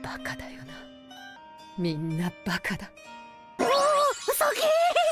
バカだよな。みんなバカだ。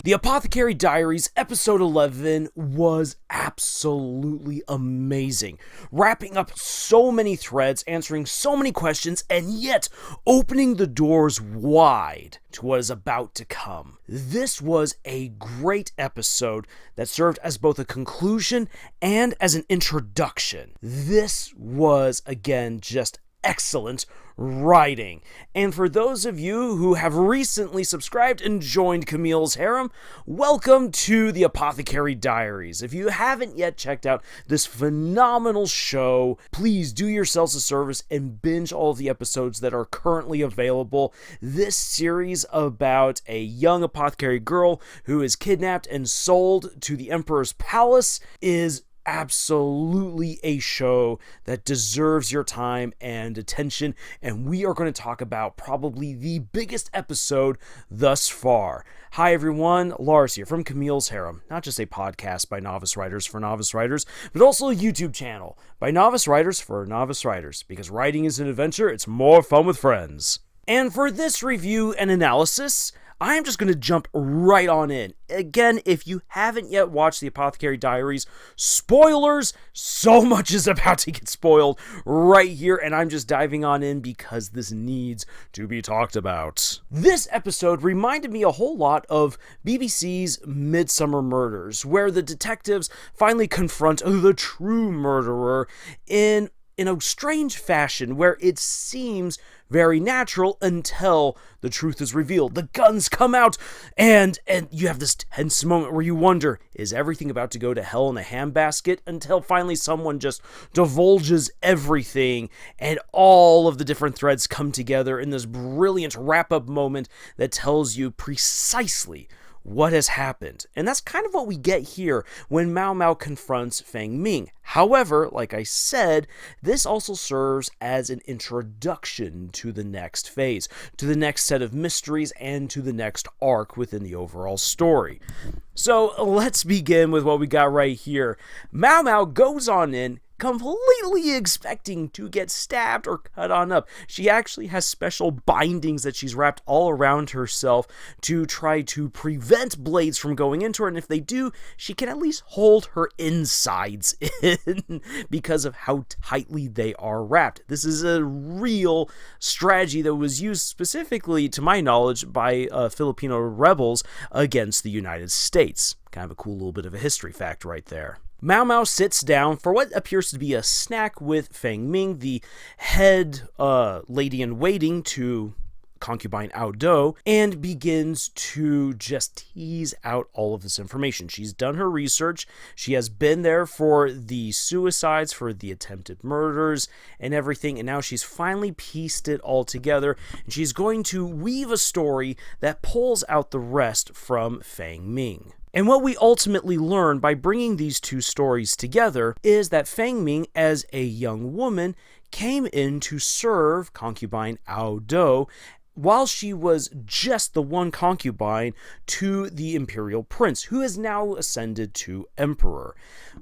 The Apothecary Diaries episode 11 was absolutely amazing, wrapping up so many threads, answering so many questions, and yet opening the doors wide to what is about to come. This was a great episode that served as both a conclusion and as an introduction. This was, again, just excellent writing. And for those of you who have recently subscribed and joined Camille's Harem, welcome to the Apothecary Diaries. If you haven't yet checked out this phenomenal show, please do yourselves a service and binge all of the episodes that are currently available. This series about a young apothecary girl who is kidnapped and sold to the Emperor's palace is absolutely a show that deserves your time and attention, and we are going to talk about probably the biggest episode thus far. Hi everyone, Lars here from Camille's Harem, not just a podcast by novice writers for novice writers, but also a YouTube channel by novice writers for novice writers, because writing is an adventure, it's more fun with friends. And for this review and analysis, I'm just going to jump right on in. Again, if you haven't yet watched the Apothecary Diaries, spoilers, so much is about to get spoiled right here, and I'm just diving on in because this needs to be talked about. This episode reminded me a whole lot of BBC's Midsummer Murders, where the detectives finally confront the true murderer in a strange fashion where it seems very natural until the truth is revealed. The guns come out, and you have this tense moment where you wonder, is everything about to go to hell in a handbasket? Until finally someone just divulges everything, and all of the different threads come together in this brilliant wrap-up moment that tells you precisely what has happened. And that's kind of what we get here when Maomao confronts Feng Ming. However, like I said, this also serves as an introduction to the next phase, to the next set of mysteries, and to the next arc within the overall story. So let's begin with what we got right here. Maomao goes on in, completely expecting to get stabbed or cut on up. She actually has special bindings that she's wrapped all around herself to try to prevent blades from going into her, and if they do, she can at least hold her insides in because of how tightly they are wrapped. This is a real strategy that was used specifically, to my knowledge, by Filipino rebels against the United States. Kind of a cool little bit of a history fact right there. Maomao sits down for what appears to be a snack with Feng Ming, the head lady-in-waiting to concubine Aodo, and begins to just tease out all of this information. She's done her research, she has been there for the suicides, for the attempted murders, and everything, and now she's finally pieced it all together, and she's going to weave a story that pulls out the rest from Feng Ming. And what we ultimately learn by bringing these two stories together is that Feng Ming, as a young woman, came in to serve concubine Aodo while she was just the one concubine to the imperial prince, who has now ascended to emperor.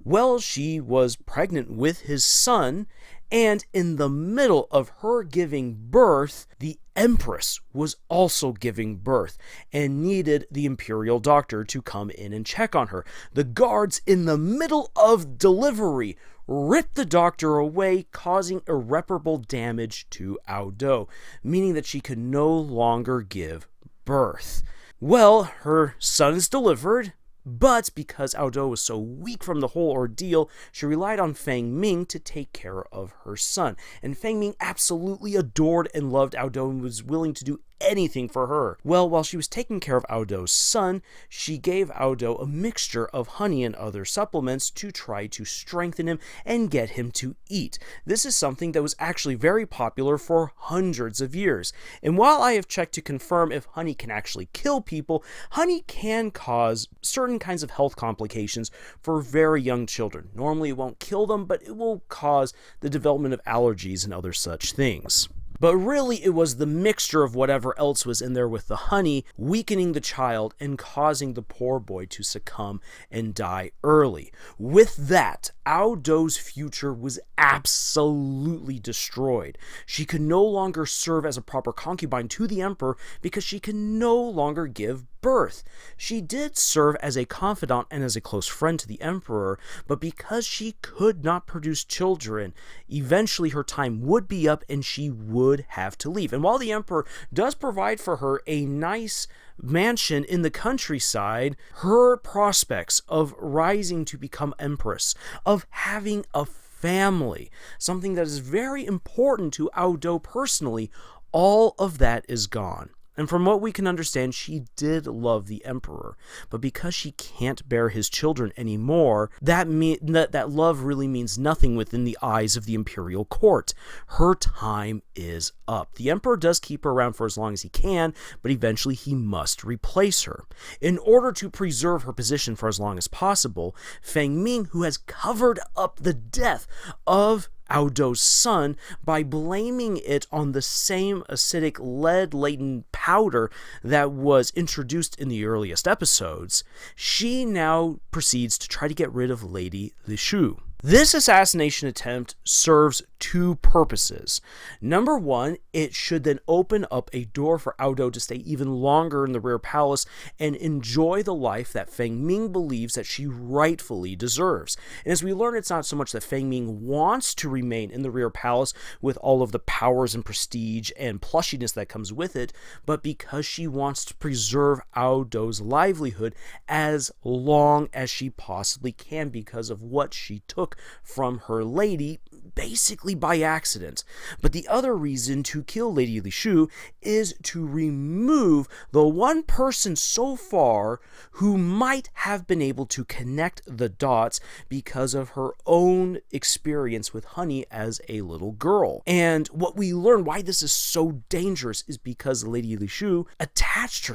Well, she was pregnant with his son, and in the middle of her giving birth, the Empress was also giving birth and needed the imperial doctor to come in and check on her. The guards, in the middle of delivery, ripped the doctor away, causing irreparable damage to Aodo, meaning that she could no longer give birth. Well, her son is delivered, but because Aodo was so weak from the whole ordeal, she relied on Feng Ming to take care of her son. And Feng Ming absolutely adored and loved Aodo and was willing to do anything for her. Well, while she was taking care of Aodo's son, she gave Aodo a mixture of honey and other supplements to try to strengthen him and get him to eat. This is something that was actually very popular for hundreds of years. And while I have checked to confirm if honey can actually kill people, honey can cause certain kinds of health complications for very young children. Normally it won't kill them, but it will cause the development of allergies and other such things. But really, it was the mixture of whatever else was in there with the honey, weakening the child and causing the poor boy to succumb and die early. With that, Aodo's future was absolutely destroyed. She could no longer serve as a proper concubine to the emperor because she could no longer give birth. She did serve as a confidant and as a close friend to the emperor, but because she could not produce children, eventually her time would be up and she would have to leave. And while the emperor does provide for her a nice mansion in the countryside, her prospects of rising to become empress, of having a family, something that is very important to Aodo personally, all of that is gone. And from what we can understand, she did love the emperor, but because she can't bear his children anymore, that love really means nothing within the eyes of the imperial court. Her time is up. The emperor does keep her around for as long as he can, but eventually he must replace her. In order to preserve her position for as long as possible, Feng Ming, who has covered up the death of Aodo's son by blaming it on the same acidic lead-laden powder that was introduced in the earliest episodes, she now proceeds to try to get rid of Lady Lishu. This assassination attempt serves two purposes. Number one, it should then open up a door for Aodo to stay even longer in the rear palace and enjoy the life that Feng Ming believes that she rightfully deserves. And as we learn, it's not so much that Feng Ming wants to remain in the rear palace with all of the powers and prestige and plushiness that comes with it, but because she wants to preserve Aodo's livelihood as long as she possibly can because of what she took from her lady, basically by accident. But the other reason to kill Lady Lishu is to remove the one person so far who might have been able to connect the dots because of her own experience with honey as a little girl. And what we learn why this is so dangerous is because Lady Lishu latched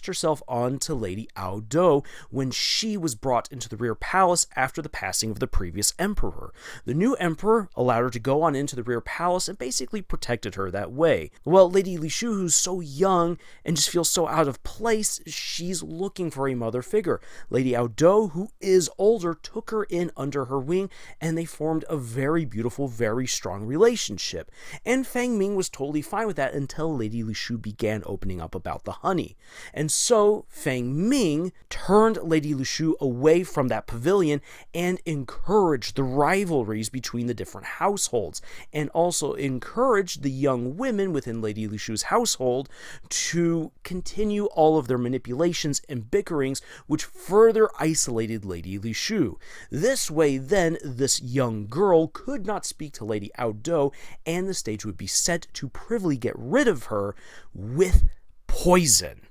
herself onto Lady Aodo when she was brought into the rear palace after the passing of the previous emperor. The new emperor allowed her to go on into the rear palace and basically protected her that way. Well, Lady Lishu, who's so young and just feels so out of place, she's looking for a mother figure. Lady Aodo, who is older, took her in under her wing and they formed a very beautiful, very strong relationship. And Feng Ming was totally fine with that until Lady Lishu began opening up about the honey. And so Feng Ming turned Lady Lishu away from that pavilion and encouraged the rivalries between the different households, and also encouraged the young women within Lady Lishu's household to continue all of their manipulations and bickerings, which further isolated Lady Lishu. This way, then, this young girl could not speak to Lady Aodo, and the stage would be set to privily get rid of her with poison.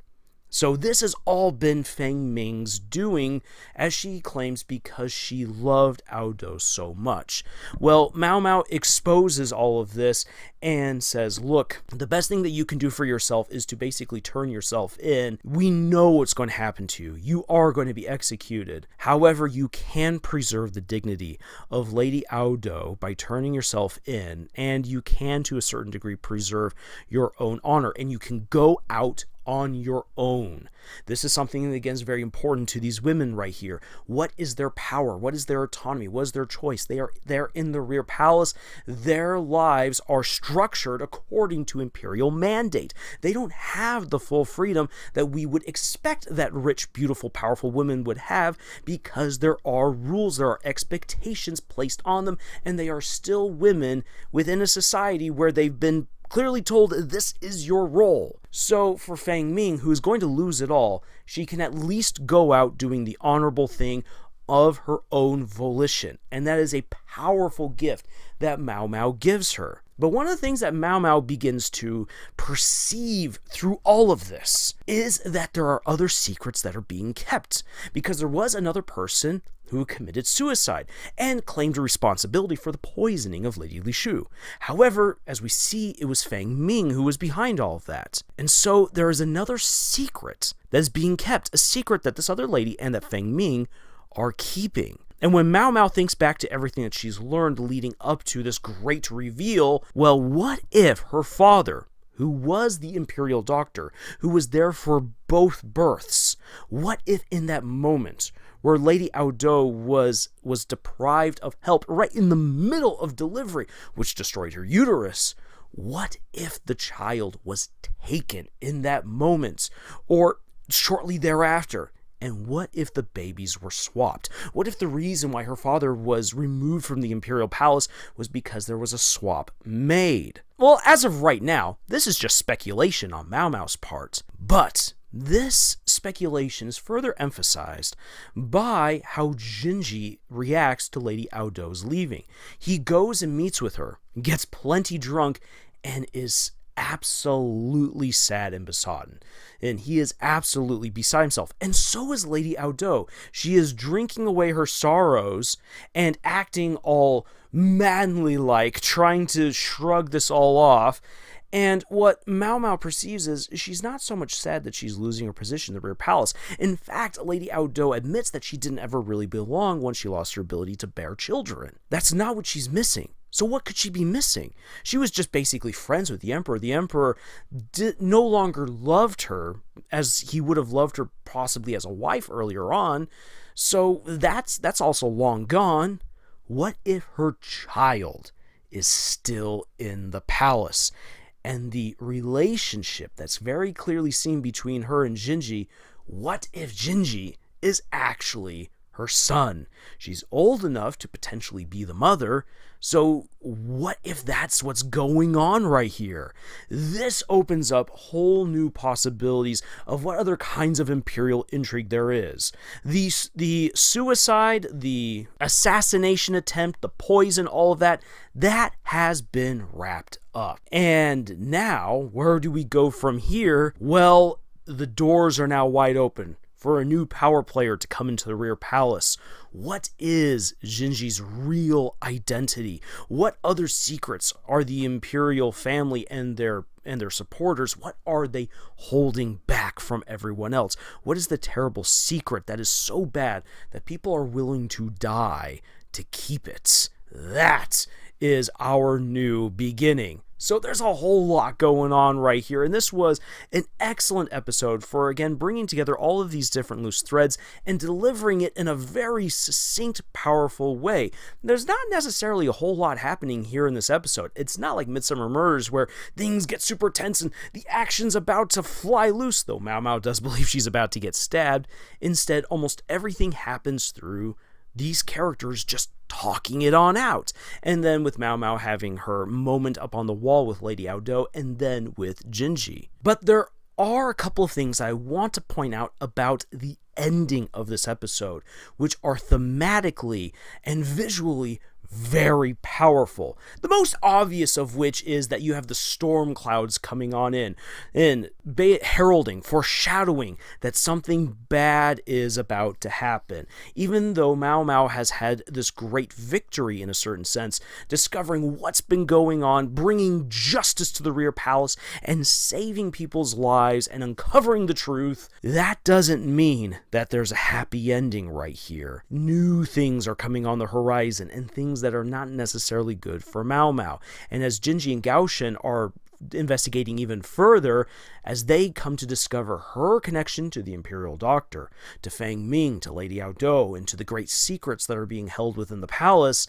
So this has all been Feng Ming's doing, as she claims, because she loved Aodo so much. Well, Maomao exposes all of this and says, look, the best thing that you can do for yourself is to basically turn yourself in. We know what's going to happen to you. You are going to be executed. However, you can preserve the dignity of Lady Aodo by turning yourself in, and you can, to a certain degree, preserve your own honor, and you can go out on your own. This is something that, again, is very important to these women right here. What is their power? What is their autonomy? What is their choice? They're in the rear palace. Their lives are structured according to imperial mandate. They don't have the full freedom that we would expect that rich, beautiful, powerful women would have, because there are rules, there are expectations placed on them, and they are still women within a society where they've been clearly told this is your role. So for Feng Ming, who is going to lose it all, she can at least go out doing the honorable thing of her own volition. And that is a powerful gift that Maomao gives her. But one of the things that Maomao begins to perceive through all of this is that there are other secrets that are being kept, because there was another person who committed suicide and claimed a responsibility for the poisoning of Lady Lishu. However, as we see, it was Feng Ming who was behind all of that. And so there is another secret that is being kept, a secret that this other lady and that Feng Ming are keeping. And when Maomao thinks back to everything that she's learned leading up to this great reveal, well, what if her father, who was the imperial doctor, who was there for both births, what if in that moment where Lady Audo was deprived of help right in the middle of delivery, which destroyed her uterus, what if the child was taken in that moment or shortly thereafter? And what if the babies were swapped? What if the reason why her father was removed from the imperial palace was because there was a swap made? Well, as of right now, this is just speculation on Maomao's part. But this speculation is further emphasized by how Jinshi reacts to Lady Audo's leaving. He goes and meets with her, gets plenty drunk, and is absolutely sad and besotted. And he is absolutely beside himself. And so is Lady Audo. She is drinking away her sorrows and acting all manly-like, trying to shrug this all off. And what Maomao perceives is she's not so much sad that she's losing her position in the rear palace. In fact, Lady Audo admits that she didn't ever really belong once she lost her ability to bear children. That's not what she's missing. So what could she be missing? She was just basically friends with the Emperor. The Emperor no longer loved her as he would have loved her possibly as a wife earlier on. So that's also long gone. What if her child is still in the palace? And the relationship that's very clearly seen between her and Jinshi, what if Jinshi is actually her son? She's old enough to potentially be the mother, so what if that's what's going on right here? This opens up whole new possibilities of what other kinds of imperial intrigue there is. The suicide, the assassination attempt, the poison, all of that has been wrapped up. And now, where do we go from here? Well, the doors are now wide open for a new power player to come into the rear palace. What is Jinshi's real identity? What other secrets are the imperial family and their supporters, what are they holding back from everyone else? What is the terrible secret that is so bad that people are willing to die to keep it? That is our new beginning. So there's a whole lot going on right here, and this was an excellent episode for, again, bringing together all of these different loose threads and delivering it in a very succinct, powerful way. There's not necessarily a whole lot happening here in this episode. It's not like Midsummer Murders where things get super tense and the action's about to fly loose, though Maomao does believe she's about to get stabbed. Instead, almost everything happens through these characters just talking it on out. And then with Maomao having her moment up on the wall with Lady Audo, and then with Jinshi. But there are a couple of things I want to point out about the ending of this episode, which are thematically and visually very powerful. The most obvious of which is that you have the storm clouds coming on in heralding, foreshadowing that something bad is about to happen. Even though Maomao has had this great victory in a certain sense, discovering what's been going on, bringing justice to the rear palace, and saving people's lives and uncovering the truth, that doesn't mean that there's a happy ending right here. New things are coming on the horizon, and things that are not necessarily good for Maomao. And as Jinshi and Gaoshen are investigating even further, as they come to discover her connection to the Imperial Doctor, to Fang Ming, to Lady Audo, and to the great secrets that are being held within the palace,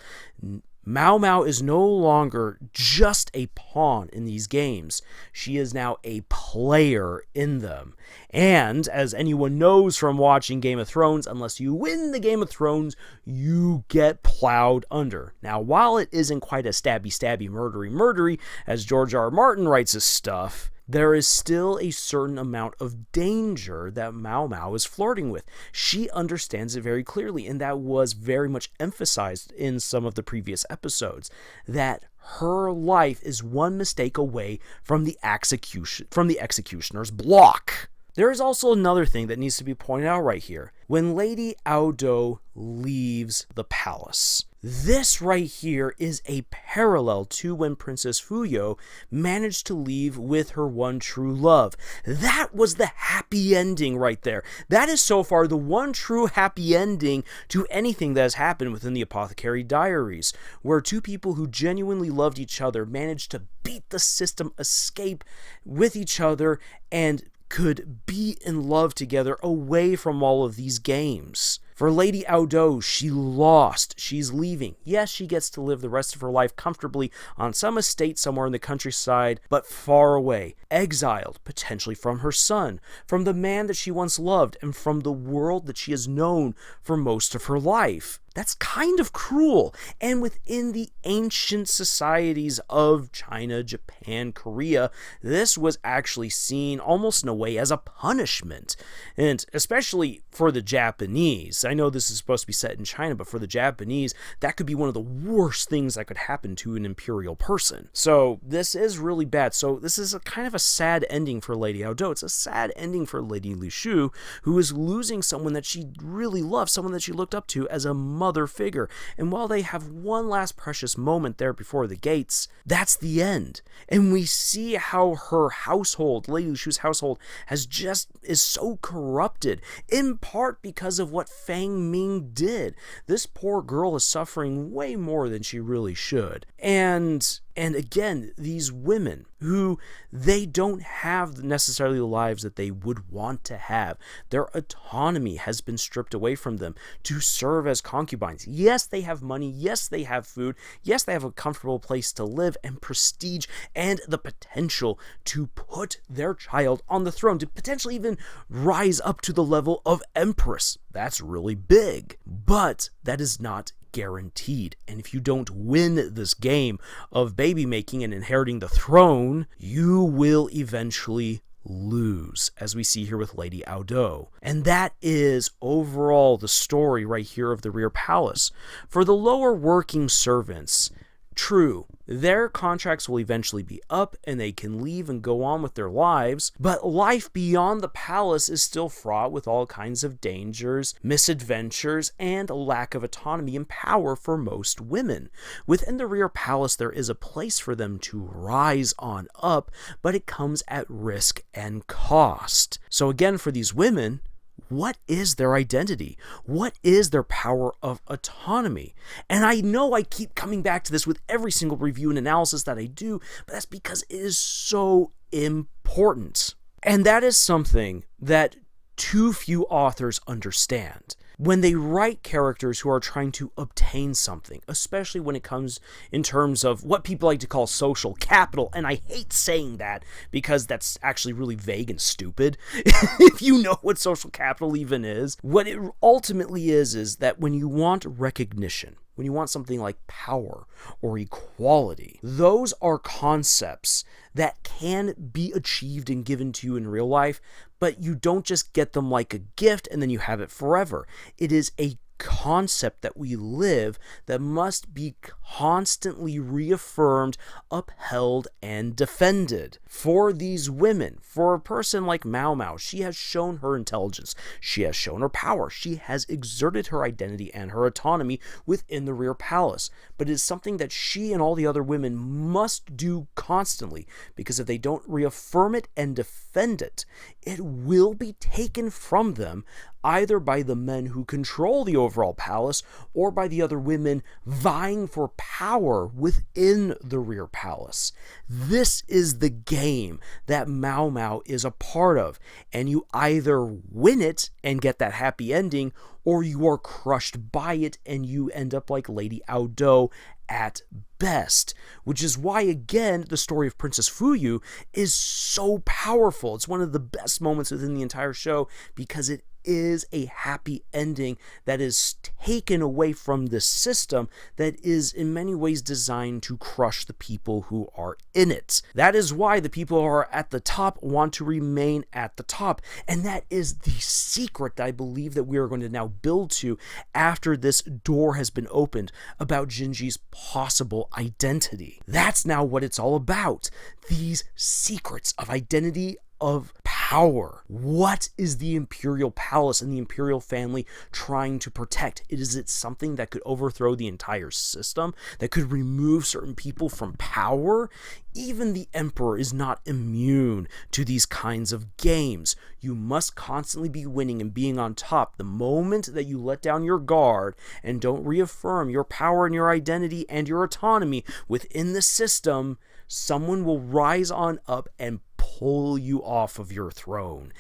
Maomao is no longer just a pawn in these games. She is now a player in them. And, as anyone knows from watching Game of Thrones, unless you win the Game of Thrones, you get plowed under. Now, while it isn't quite as stabby, murdery, as George R. R. Martin writes his stuff, there is still a certain amount of danger that Maomao is flirting with. She understands it very clearly, and that was very much emphasized in some of the previous episodes, that her life is one mistake away from the executioner's block. There is also another thing that needs to be pointed out right here. When Lady Aodo leaves the palace, this right here is a parallel to when Princess Fuyo managed to leave with her one true love. That was the happy ending right there. That is so far the one true happy ending to anything that has happened within the Apothecary Diaries, where two people who genuinely loved each other managed to beat the system, escape with each other, and could be in love together away from all of these games. For Lady Aodo, she lost. She's leaving. Yes, she gets to live the rest of her life comfortably on some estate somewhere in the countryside, but far away, exiled, potentially from her son, from the man that she once loved, and from the world that she has known for most of her life. That's kind of cruel. And within the ancient societies of China, Japan, Korea, this was actually seen almost in a way as a punishment. And especially for the Japanese. I know this is supposed to be set in China, but for the Japanese, that could be one of the worst things that could happen to an imperial person. So this is really bad. So this is a kind of a sad ending for Lady Aodo. It's a sad ending for Lady Li Shu, who is losing someone that she really loved, someone that she looked up to as a mother figure. And while they have one last precious moment there before the gates, that's the end. And we see how her household, Lady Li Shu's household, is so corrupted, in part because of what Fang Ming did. This poor girl is suffering way more than she really should. And again, these women who they don't have necessarily the lives that they would want to have. Their autonomy has been stripped away from them to serve as concubines. Yes, they have money. Yes, they have food. Yes, they have a comfortable place to live and prestige and the potential to put their child on the throne, to potentially even rise up to the level of empress. That's really big. But that is not guaranteed. And if you don't win this game of baby making and inheriting the throne, you will eventually lose, as we see here with Lady Aodo. And that is overall the story right here of the Rear Palace. For the lower working servants, true, their contracts will eventually be up and they can leave and go on with their lives, but life beyond the palace is still fraught with all kinds of dangers, misadventures, and a lack of autonomy and power for most women. Within the Rear Palace, there is a place for them to rise on up, but it comes at risk and cost. So again, for these women, what is their identity? What is their power of autonomy? And I know I keep coming back to this with every single review and analysis that I do, but that's because it is so important. And that is something that too few authors understand. When they write characters who are trying to obtain something, especially when it comes in terms of what people like to call social capital, and I hate saying that because that's actually really vague and stupid. If you know what social capital even is, what it ultimately is that when you want recognition, when you want something like power or equality, those are concepts that can be achieved and given to you in real life, but you don't just get them like a gift and then you have it forever. It is a concept that we live that must be constantly reaffirmed, upheld, and defended. For these women, for a person like Maomao, she has shown her intelligence, she has shown her power, she has exerted her identity and her autonomy within the Rear Palace, but it is something that she and all the other women must do constantly, because if they don't reaffirm it and defend it, it will be taken from them either by the men who control the overall palace or by the other women vying for power within the Rear Palace. This is the game that Maomao is a part of, and you either win it and get that happy ending, or you are crushed by it and you end up like Lady Aodo at best, which is why, again, the story of Princess Fuyu is so powerful. It's one of the best moments within the entire show because it is a happy ending that is taken away from this system that is in many ways designed to crush the people who are in it. That is why the people who are at the top want to remain at the top, and that is the secret that I believe that we are going to now build to after this door has been opened about Jinshi's possible identity. That's now what it's all about. These secrets of identity, of power, power. What is the Imperial Palace and the Imperial family trying to protect? Is it something that could overthrow the entire system? That could remove certain people from power? Even the Emperor is not immune to these kinds of games. You must constantly be winning and being on top. The moment that you let down your guard and don't reaffirm your power and your identity and your autonomy within the system, someone will rise on up and pull you off of your throne.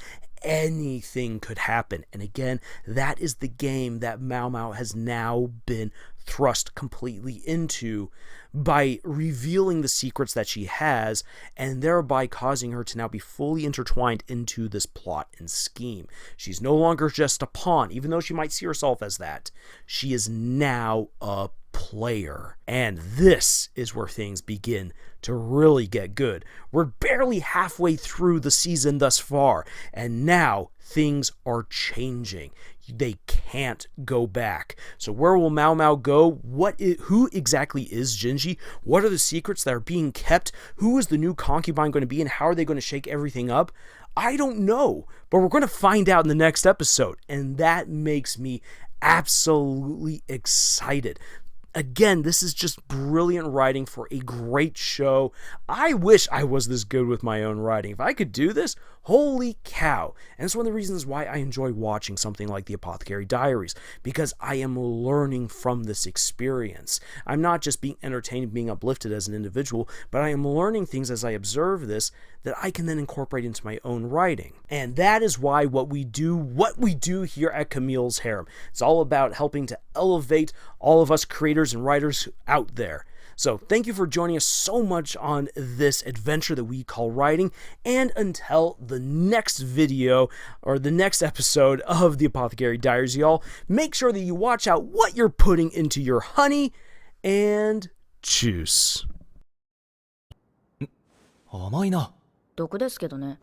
Anything could happen. And again, that is the game that Maomao has now been thrust completely into by revealing the secrets that she has and thereby causing her to now be fully intertwined into this plot and scheme. She's no longer just a pawn, even though she might see herself as that. She is now a player. And this is where things begin to really get good. We're barely halfway through the season thus far, and now things are changing. They can't go back. So where will Maomao go? Who exactly is Jinshi? What are the secrets that are being kept? Who is the new concubine going to be, and how are they going to shake everything up? I don't know, but we're going to find out in the next episode, and that makes me absolutely excited. Again, this is just brilliant writing for a great show. I wish I was this good with my own writing. If I could do this, holy cow. And it's one of the reasons why I enjoy watching something like the Apothecary Diaries, because I am learning from this experience. I'm not just being entertained and being uplifted as an individual, but I am learning things as I observe this that I can then incorporate into my own writing. And that is why what we do here at Camille's Harem. It's all about helping to elevate all of us creators and writers out there. So thank you for joining us so much on this adventure that we call writing, and until the next video or the next episode of the Apothecary Diaries, y'all, make sure that you watch out what you're putting into your honey and juice. 甘いな。毒ですけどね。